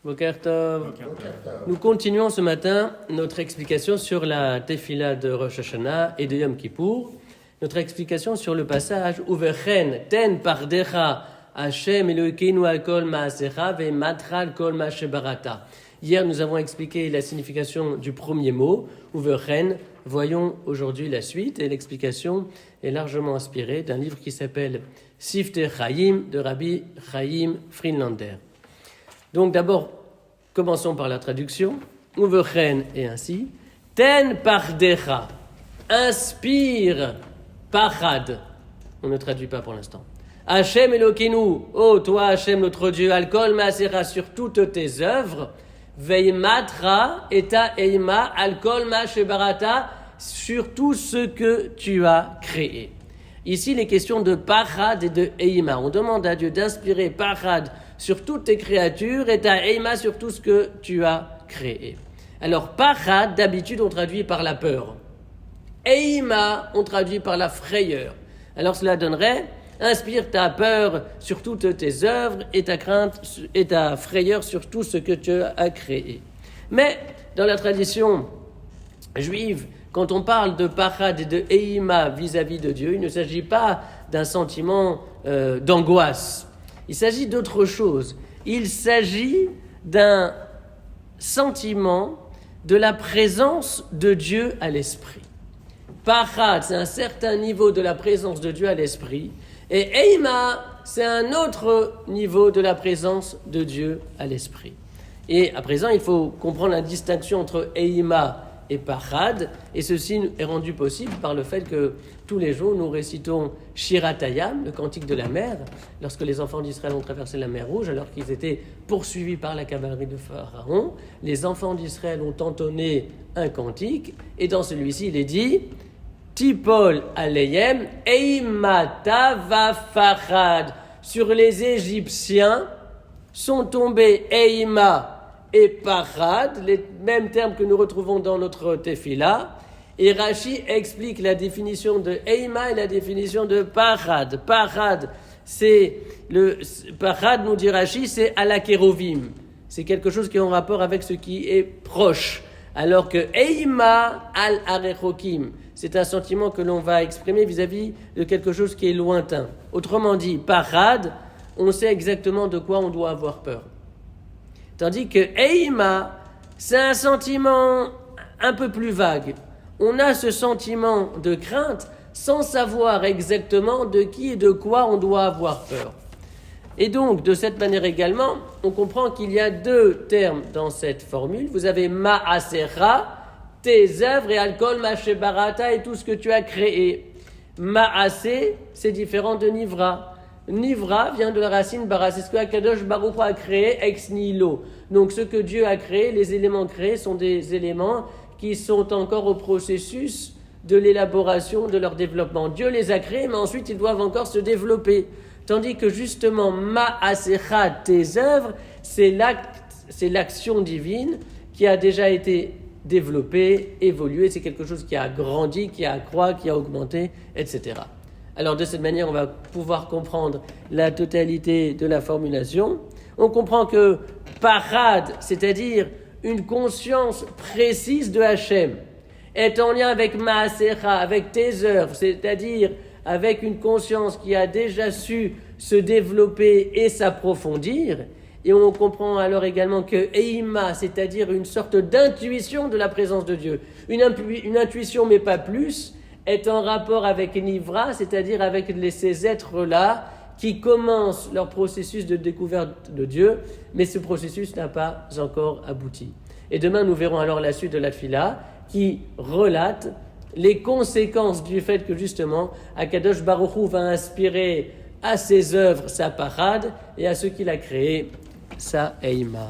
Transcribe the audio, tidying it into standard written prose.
Boker Tov. Nous continuons ce matin notre explication sur la Tefila de Rosh Hashanah et de Yom Kippour. Notre explication sur le passage Uvechen ten pardecha Hashem Elokeinu al kol ma'asecha ve'matra al kol ma shebarata. Hier, nous avons expliqué la signification du premier mot, Uvechen. Voyons aujourd'hui la suite, et l'explication est largement inspirée d'un livre qui s'appelle Siftei Chaim de Rabbi Chaim Friedlander. Donc d'abord, commençons par la traduction. Uvechen est ainsi. Ten pardecha, inspire pachad. On ne traduit pas pour l'instant. Hashem Elokeinu, oh toi Hashem notre Dieu, alkol ma'asera sur toutes tes œuvres, veimatra et ta eima alkol ma shebarata sur tout ce que tu as créé. Ici, les questions de pachad et de eima. On demande à Dieu d'inspirer pachad sur toutes tes créatures et ta eima sur tout ce que tu as créé. Alors, pachad, d'habitude, on traduit par la peur. Eima, on traduit par la frayeur. Alors, cela donnerait inspire ta peur sur toutes tes œuvres et ta crainte et ta frayeur sur tout ce que tu as créé. Mais, dans la tradition juive, quand on parle de pachad et de eima vis-à-vis de Dieu, il ne s'agit pas d'un sentiment d'angoisse. Il s'agit d'autre chose. Il s'agit d'un sentiment de la présence de Dieu à l'esprit. Pachad, c'est un certain niveau de la présence de Dieu à l'esprit. Et eima, c'est un autre niveau de la présence de Dieu à l'esprit. Et à présent, il faut comprendre la distinction entre eima et pachad, et ceci est rendu possible par le fait que tous les jours nous récitons Shiratayam, le cantique de la mer, lorsque les enfants d'Israël ont traversé la mer Rouge, alors qu'ils étaient poursuivis par la cavalerie de Pharaon, les enfants d'Israël ont entonné un cantique, et dans celui-ci il est dit Tipol aleyem eimata vafachad. Sur les Égyptiens sont tombés eima et pachad, les mêmes termes que nous retrouvons dans notre tefila. Et Rashi explique la définition de eima et la définition de pachad. Pachad, pachad, nous dit Rashi, c'est alakerovim. C'est quelque chose qui est en rapport avec ce qui est proche. Alors que eima al arechokim, c'est un sentiment que l'on va exprimer vis-à-vis de quelque chose qui est lointain. Autrement dit, pachad, on sait exactement de quoi on doit avoir peur. Tandis que eima, c'est un sentiment un peu plus vague. On a ce sentiment de crainte sans savoir exactement de qui et de quoi on doit avoir peur. Et donc, de cette manière également, on comprend qu'il y a deux termes dans cette formule. Vous avez ma'asera, tes œuvres, et alkol ma'ashebarata, et tout ce que tu as créé. Ma'ase, c'est différent de nivra. Nivra vient de la racine bara, c'est ce que Akadosh Baruch Hu a créé ex nihilo. Donc ce que Dieu a créé, les éléments créés sont des éléments qui sont encore au processus de l'élaboration de leur développement. Dieu les a créés, mais ensuite ils doivent encore se développer. Tandis que justement, ma'asecha, tes œuvres, c'est l'action divine qui a déjà été développée, évoluée, c'est quelque chose qui a grandi, qui a accroît, qui a augmenté, etc. Alors de cette manière, on va pouvoir comprendre la totalité de la formulation. On comprend que pachad, c'est-à-dire une conscience précise de Hachem, est en lien avec ma'asecha, avec tes œuvres, c'est-à-dire avec une conscience qui a déjà su se développer et s'approfondir. Et on comprend alors également que eima, c'est-à-dire une sorte d'intuition de la présence de Dieu, une intuition mais pas plus, est en rapport avec nivra, c'est-à-dire avec ces êtres-là qui commencent leur processus de découverte de Dieu, mais ce processus n'a pas encore abouti. Et demain, nous verrons alors la suite de la Tfila qui relate les conséquences du fait que justement, Akadosh Baruch Hu va inspirer à ses œuvres sa pachad et à ceux qu'il a créés sa eima.